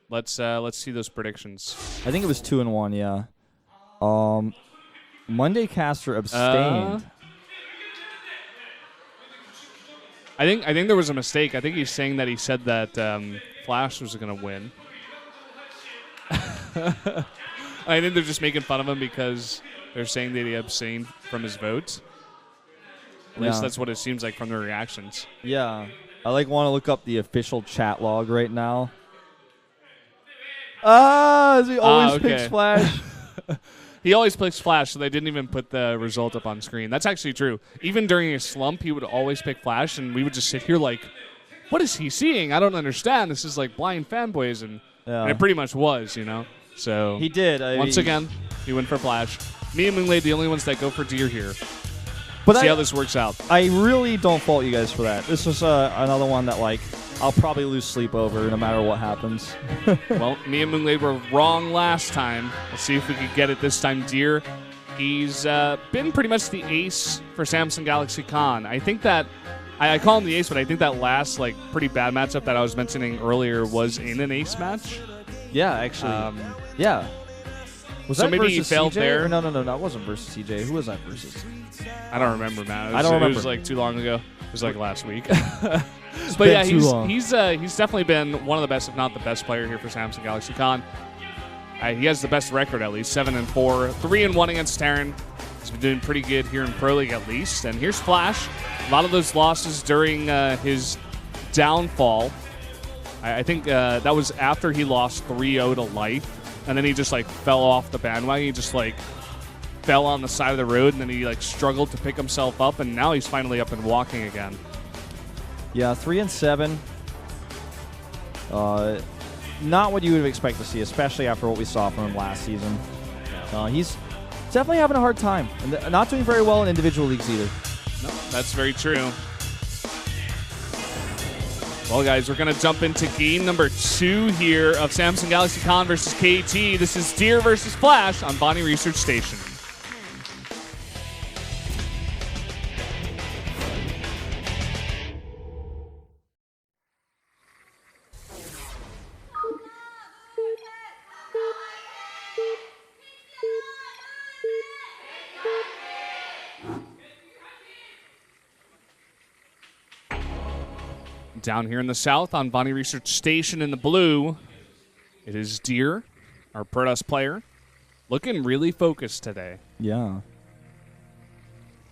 Let's see those predictions. I think it was 2-1. Yeah. Monday Caster abstained. I think there was a mistake. I think he's saying that he said that Flash was going to win. I think they're just making fun of him because they're saying that he abstained from his vote. At least that's what it seems like from the reactions. Yeah. I want to look up the official chat log right now. As he always picks Flash. He always picks Flash, so they didn't even put the result up on screen. That's actually true. Even during a slump, he would always pick Flash, and we would just sit here like, what is he seeing? I don't understand. This is like blind fanboys, and it pretty much was, you know? So he did. Once again, he went for Flash. Me and Moonglade, the only ones that go for Deer here. But see how this works out. I really don't fault you guys for that. This was another one that, I'll probably lose sleep over no matter what happens. Well, me and Moonglade were wrong last time. Let's see if we can get it this time. Deer, he's been pretty much the ace for Samsung Galaxy Con. I think that, I call him the ace, but I think that last, pretty bad matchup that I was mentioning earlier was in an ace match. Yeah, actually. Yeah. Was that maybe he failed CJ? there? Or no, it wasn't versus CJ. Who was that versus? I don't remember, man. I don't remember. It was too long ago. It was last week. But yeah, he's definitely been one of the best, if not the best player here for Samsung Galaxy Con. He has the best record at least, 7-4, 3-1 against Terran. He's been doing pretty good here in Pro League at least. And here's Flash. A lot of those losses during his downfall. I think that was after he lost 3-0 to Life. And then he just fell off the bandwagon. He just fell on the side of the road, and then he struggled to pick himself up, and now he's finally up and walking again. Yeah, 3-7. Not what you would expect to see, especially after what we saw from him last season. He's definitely having a hard time, and not doing very well in individual leagues either. No, that's very true. Well, guys, we're going to jump into game number 2 here of Samsung Galaxy Con versus KT. This is Deer versus Flash on Vaani Research Station. Down here in the south on Vaani Research Station in the blue, it is Deer, our Protoss player, looking really focused today. Yeah.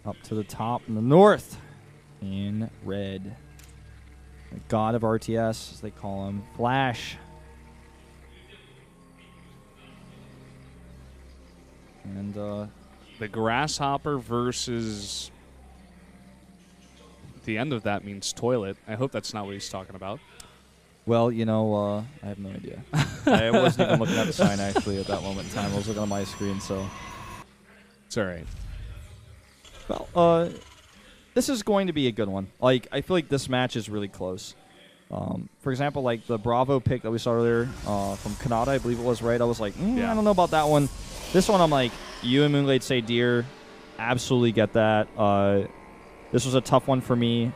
Up to the top in the north in red. The god of RTS, as they call him, Flash. And the Grasshopper versus... The end of that means toilet. I hope that's not what he's talking about. Well, I have no idea. I wasn't even looking at the sign, actually, at that moment in time. I was looking on my screen, so. It's all right. Well, this is going to be a good one. I feel like this match is really close. For example, the Bravo pick that we saw earlier from Kanata, I believe it was, right? I was like, I don't know about that one. This one, I'm like, you and Moonglade say Deer. Absolutely get that. This was a tough one for me.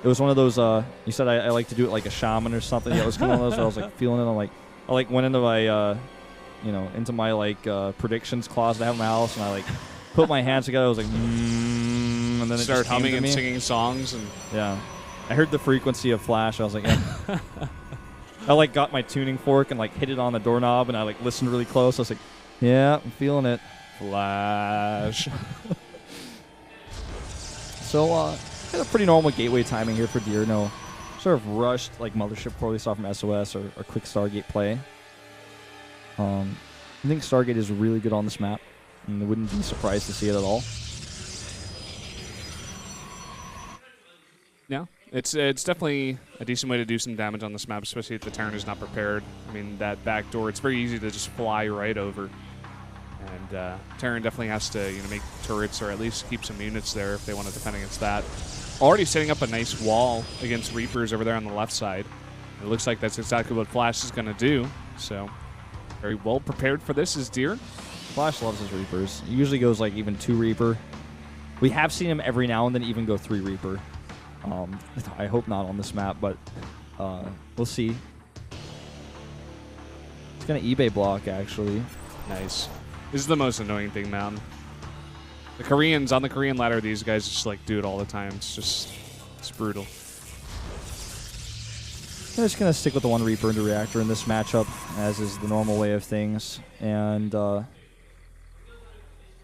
It was one of those, you said I like to do it like a shaman or something. Yeah, it was kind of one of those where I was feeling it. I went into my, into my predictions closet I have in my house, and I put my hands together. I was like, and then it started just came humming to and me. singing songs. And yeah. I heard the frequency of Flash. I was like, yeah. I got my tuning fork and hit it on the doorknob, and I listened really close. I was like, yeah, I'm feeling it. Flash. So, had a pretty normal gateway timing here for Deer. No sort of rushed Mothership probably saw from SOS or quick Stargate play. I think Stargate is really good on this map, and I wouldn't be surprised to see it at all. Yeah, it's definitely a decent way to do some damage on this map, especially if the Terran is not prepared. I mean, that back door, it's very easy to just fly right over. And Terran definitely has to make turrets or at least keep some units there if they want to defend against that. Already setting up a nice wall against Reapers over there on the left side. It looks like that's exactly what Flash is going to do. So very well prepared for this is Deer. Flash loves his Reapers. He usually goes even 2 Reaper. We have seen him every now and then even go 3 Reaper. I hope not on this map, but we'll see. It's going to eBay block, actually. Nice. This is the most annoying thing, man. The Koreans, on the Korean ladder, these guys just like do it all the time. It's brutal. I'm just going to stick with the one Reaper into Reactor in this matchup, as is the normal way of things. And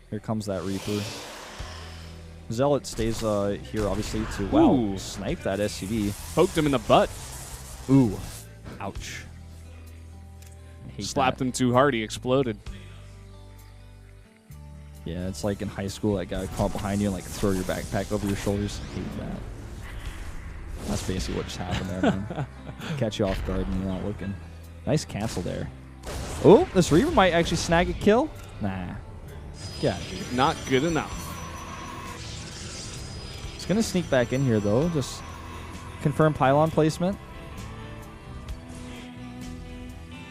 here comes that Reaper. Zealot stays here, obviously, to, wow, snipe that SCV. Poked him in the butt. Ooh. Ouch. Slapped him too hard, he exploded. Yeah, it's like in high school, that guy would come up behind you and like throw your backpack over your shoulders. I hate that. That's basically what just happened there, man. Catch you off guard and you're not looking. Nice cancel there. Oh, this Reaver might actually snag a kill. Nah. Yeah. Not good enough. It's going to sneak back in here, though. Just confirm pylon placement.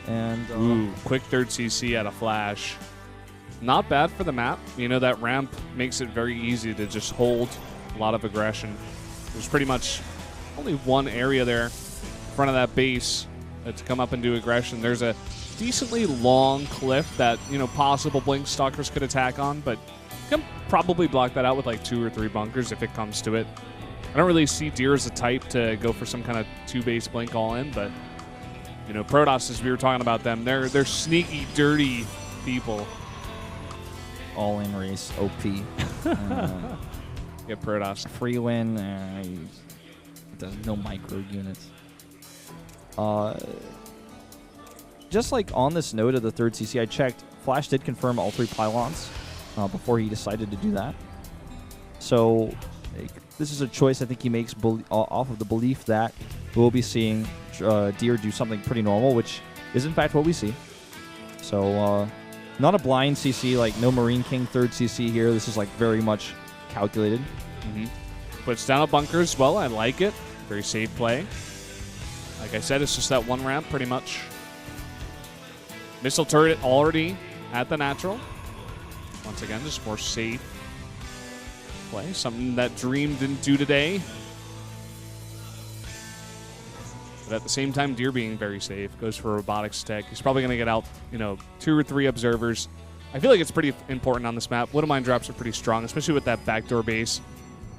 And ooh, quick third CC at a flash. Not bad for the map. You know, that ramp makes it very easy to just hold a lot of aggression. There's pretty much only one area there in front of that base to come up and do aggression. There's a decently long cliff that, you know, possible blink stalkers could attack on, but you can probably block that out with like 2 or 3 bunkers if it comes to it. I don't really see Deer as a type to go for some kind of 2-base blink all in, but you know, Protoss, as we were talking about them, they're sneaky, dirty people. All in race, OP. Get Protoss. Free win. There's no micro units. Just like on this note of the third CC, I checked. Flash did confirm all 3 pylons before he decided to do that. So this is a choice I think he makes off of the belief that we'll be seeing Deer do something pretty normal, which is in fact what we see. So not a blind CC, like no Marine King third CC here. This is like very much calculated. Puts down a bunker as well. I like it. Very safe play. Like I said, it's just that one ramp pretty much. Missile turret already at the natural. Once again, just more safe play. Something that Dream didn't do today. But at the same time, Deer being very safe. Goes for robotics tech. He's probably going to get out, you know, 2 or 3 observers. I feel like it's pretty important on this map. Widow Mine drops are pretty strong, especially with that backdoor base.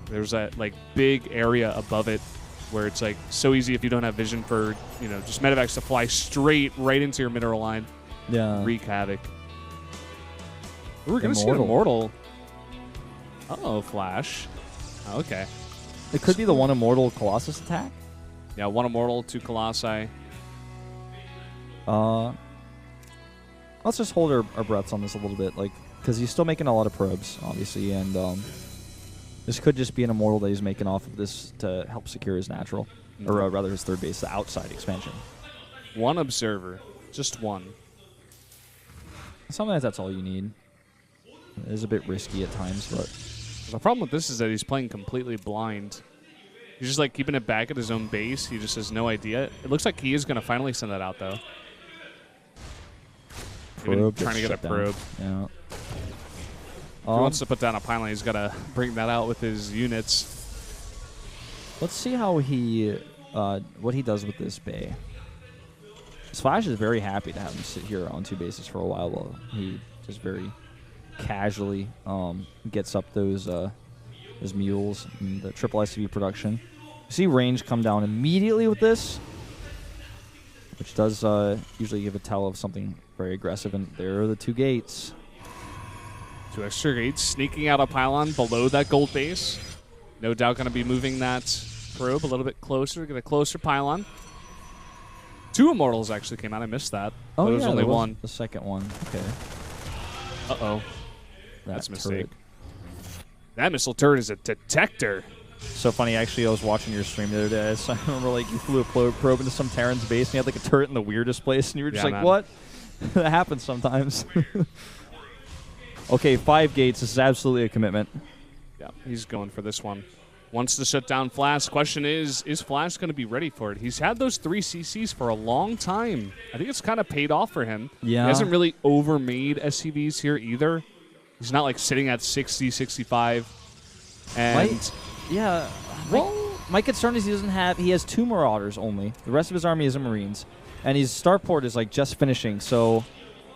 There's that, like, big area above it where it's, like, so easy if you don't have vision for, you know, just medevacs to fly straight right into your mineral line. Yeah. Wreak havoc. We're going to see an Immortal. Uh-oh, Flash. Oh, okay. It could be the one Immortal Colossus attack. Yeah, 1 Immortal, 2 Colossi. Let's just hold our breaths on this a little bit, like, because he's still making a lot of probes, obviously, and this could just be an Immortal that he's making off of this to help secure his natural, or rather his third base, the outside expansion. 1 observer, just 1. Sometimes that's all you need. It is a bit risky at times, but the problem with this is that he's playing completely blind. He's just like keeping it back at his own base. He just has no idea. It looks like he is going to finally send that out, though. Probe trying to get a probe. Yeah. If he wants to put down a pylon, he's got to bring that out with his units. Let's see how he, what he does with this bay. Flash is very happy to have him sit here on 2 bases for a while. While he just very casually gets up those mules and the triple SCV production. You see range come down immediately with this, which does usually give a tell of something very aggressive. And there are the 2 gates. 2 extra gates sneaking out a pylon below that gold base. No doubt going to be moving that probe a little bit closer, get a closer pylon. 2 Immortals actually came out. I missed that. Oh, but it was only 1. The second one. Okay. Uh-oh. That's a mistake. That missile turret is a detector. So funny, actually, I was watching your stream the other day. So I remember, like, you flew a probe into some Terran's base, and you had, like, a turret in the weirdest place, and you were just like, man. What? That happens sometimes. Okay, 5 gates. This is absolutely a commitment. Yeah, he's going for this one. Wants to shut down Flash. Question is Flash going to be ready for it? He's had those 3 CCs for a long time. I think it's kind of paid off for him. Yeah. He hasn't really overmade SCVs here either. He's not, like, sitting at 60, 65. And my concern is he has 2 Marauders only. The rest of his army is Marines. and his starport is like just finishing, so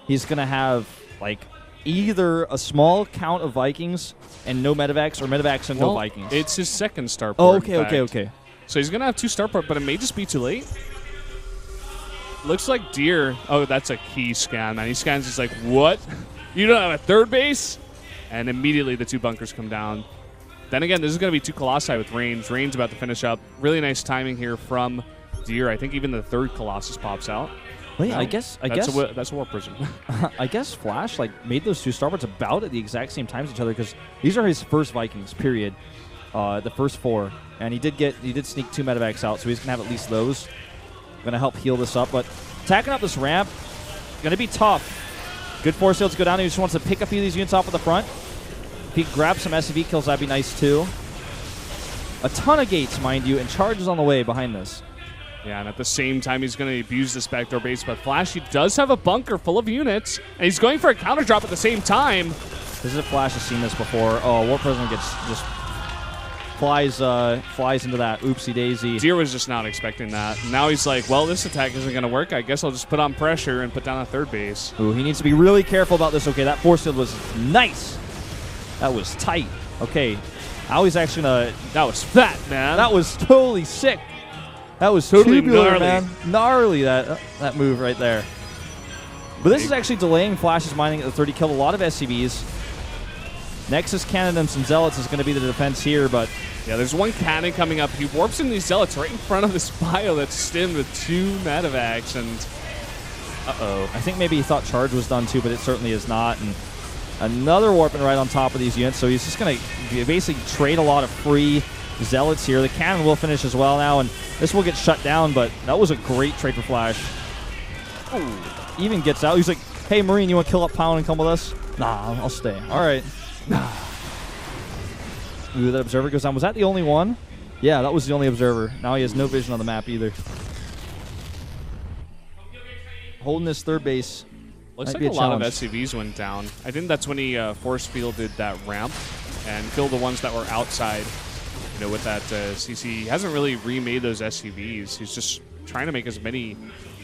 he's gonna have like either a small count of Vikings and no medevacs, or medevacs and no Vikings. It's his second starport. Oh, okay. So he's gonna have 2 starport, but it may just be too late. Looks like Deer. Oh, that's a key scan, man. He scans. He's like, what? You don't have a third base? And immediately the 2 bunkers come down. Then again, this is going to be 2 Colossi with Rain's. Rain's about to finish up. Really nice timing here from Deer. I think even the 3rd Colossus pops out. Well, yeah, I guess that's a War Prism. I guess Flash made those 2 starports about at the exact same time as each other, because these are his first Vikings. Period. The first 4, and he did sneak 2 medevacs out, so he's gonna have at least those. Gonna help heal this up, but attacking up this ramp gonna be tough. Good force field to go down. He just wants to pick a few of these units off at the front. If he grabs some SCV kills, that'd be nice too. A ton of gates, mind you, and charges on the way behind this. Yeah, and at the same time, he's going to abuse this backdoor base, but Flash, he does have a bunker full of units, and he's going for a counter drop at the same time. This is a Flash has seen this before. Oh, War Prism gets just flies into that oopsie daisy. Deer was just not expecting that. Now he's like, well, this attack isn't going to work. I guess I'll just put on pressure and put down a 3rd base. Ooh, he needs to be really careful about this. Okay, that force field was nice. That was tight. Okay, now he's actually gonna. That was fat, man. That was totally sick. That was totally tubular, gnarly. man. Gnarly, that move right there. But this is actually delaying Flash's mining at the 30. Killed a lot of SCVs. Nexus Cannon and some Zealots is going to be the defense here, but... Yeah, there's 1 cannon coming up. He warps in these Zealots right in front of this bio that's stimmed with 2 medevacs, and... Uh-oh. I think maybe he thought charge was done too, but it certainly is not. And another warping right on top of these units, so he's just going to basically trade a lot of free Zealots here. The cannon will finish as well now, and this will get shut down, but that was a great trade for Flash. Ooh. Even gets out. He's like, hey, Marine, you want to kill up Pound and come with us? Nah, I'll stay. All right. Ooh, that observer goes down. Was that the only one? Yeah, that was the only observer. Now he has no vision on the map either. Holding this 3rd base. Looks like a lot of SCVs went down. I think that's when he force fielded that ramp and killed the ones that were outside. You know, with that CC. He hasn't really remade those SCVs. He's just trying to make as many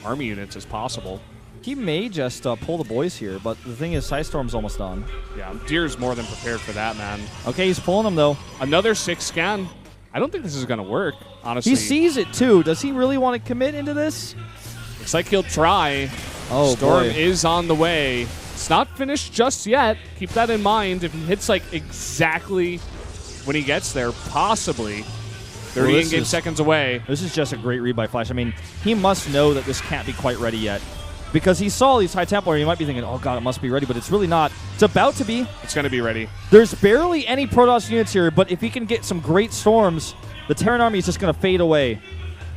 army units as possible. He may just pull the boys here, but the thing is, Psystorm's almost done. Yeah, Deer's more than prepared for that, man. Okay, he's pulling them, though. Another 6 scan. I don't think this is going to work, honestly. He sees it, too. Does he really want to commit into this? Looks like he'll try. Oh, Storm boy. is on the way. It's not finished just yet. Keep that in mind. If he hits, like, exactly when he gets there, possibly 30 in-game seconds away. This is just a great read by Flash. I mean, he must know that this can't be quite ready yet. Because he saw these High Templar, he might be thinking, oh god, it must be ready, but it's really not. It's about to be. It's going to be ready. There's barely any Protoss units here, but if he can get some great storms, the Terran army is just going to fade away.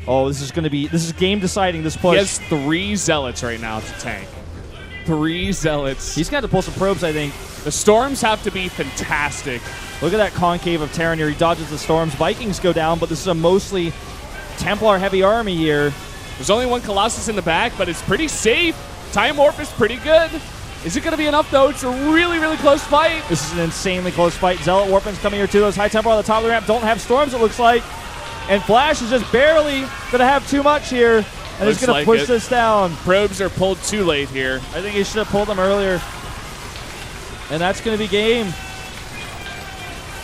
Oh, this is game deciding, this push. He has 3 Zealots right now to tank. 3 Zealots. He's got to pull some probes, I think. The storms have to be fantastic. Look at that concave of Terran here. He dodges the storms. Vikings go down, but this is a mostly Templar-heavy army here. There's only 1 Colossus in the back, but it's pretty safe. Time Warp is pretty good. Is it going to be enough, though? It's a really, really close fight. This is an insanely close fight. Zealot Warpin's coming here, too. Those High Templar on the top of the ramp don't have storms, it looks like. And Flash is just barely going to have too much here. And he's going to push this down. Probes are pulled too late here. I think he should have pulled them earlier. And that's going to be game.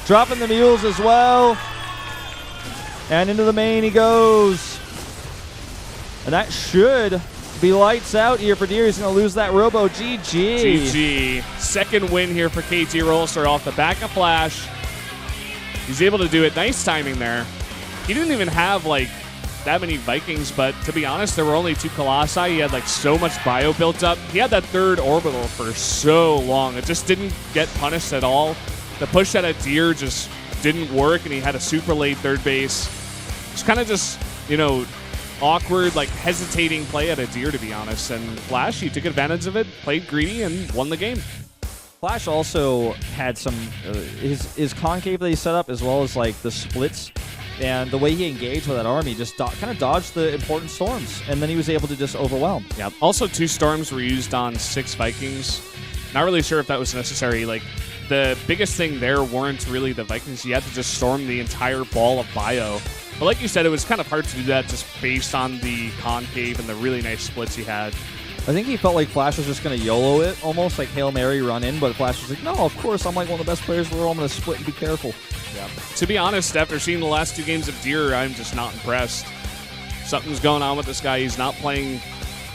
Dropping the mules as well. And into the main he goes. And that should be lights out here for Deer. He's going to lose that Robo. GG. GG. Second win here for KT Rolster off the back of Flash. He's able to do it. Nice timing there. He didn't even have, like, that many Vikings, but to be honest, there were only 2 Colossi. He had, like, so much bio built up. He had that 3rd orbital for so long. It just didn't get punished at all. The push out of Deer just didn't work, and he had a super late 3rd base. It's kind of just, you know, awkward, like, hesitating play at a Deer, to be honest. And Flash, he took advantage of it, played greedy, and won the game. Flash also had some his concave that he set up, as well as like the splits and the way he engaged with that army, just kind of dodged the important storms, and then he was able to just overwhelm. Yeah. Also, 2 storms were used on 6 Vikings. Not really sure if that was necessary. Like, the biggest thing there weren't really the Vikings. You had to just storm the entire ball of bio But like you said, it was kind of hard to do that just based on the concave and the really nice splits he had. I think he felt like Flash was just going to YOLO it, almost like Hail Mary run in, but Flash was like, no, of course, I'm like one of the best players in the world. I'm going to split and be careful. Yeah. To be honest, after seeing the last 2 games of Deer, I'm just not impressed. Something's going on with this guy. He's not playing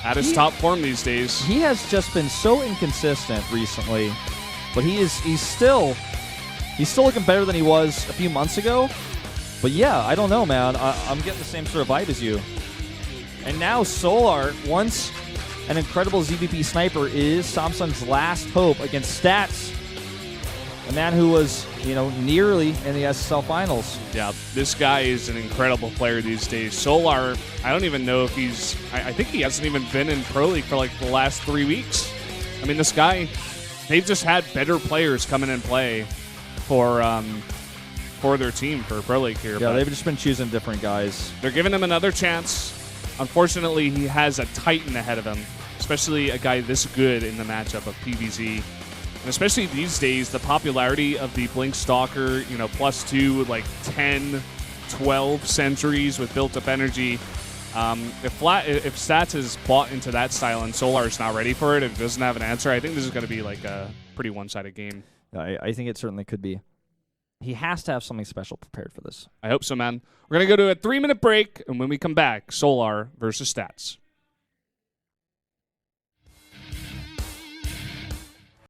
at his top form these days. He has just been so inconsistent recently, but he's still looking better than he was a few months ago. But yeah, I don't know, man. I'm getting the same sort of vibe as you. And now Solar, once an incredible ZVP sniper, is Samsung's last hope against Stats, a man who was, nearly in the SSL finals. Yeah, this guy is an incredible player these days. Solar, I don't even know if he's... I think he hasn't even been in Pro League for like the last 3 weeks. I mean, this guy, they've just had better players come in and play for their team for Pro League here. Yeah, they've just been choosing different guys. They're giving him another chance. Unfortunately, he has a Titan ahead of him, especially a guy this good in the matchup of PVZ. And especially these days, the popularity of the Blink Stalker, +2, like 10, 12 centuries with built-up energy. If Stats has bought into that style and Solar is not ready for it, if it doesn't have an answer, I think this is going to be like a pretty one-sided game. I think it certainly could be. He has to have something special prepared for this. I hope so, man. We're going to go to a 3-minute break, and when we come back, Solar versus Stats.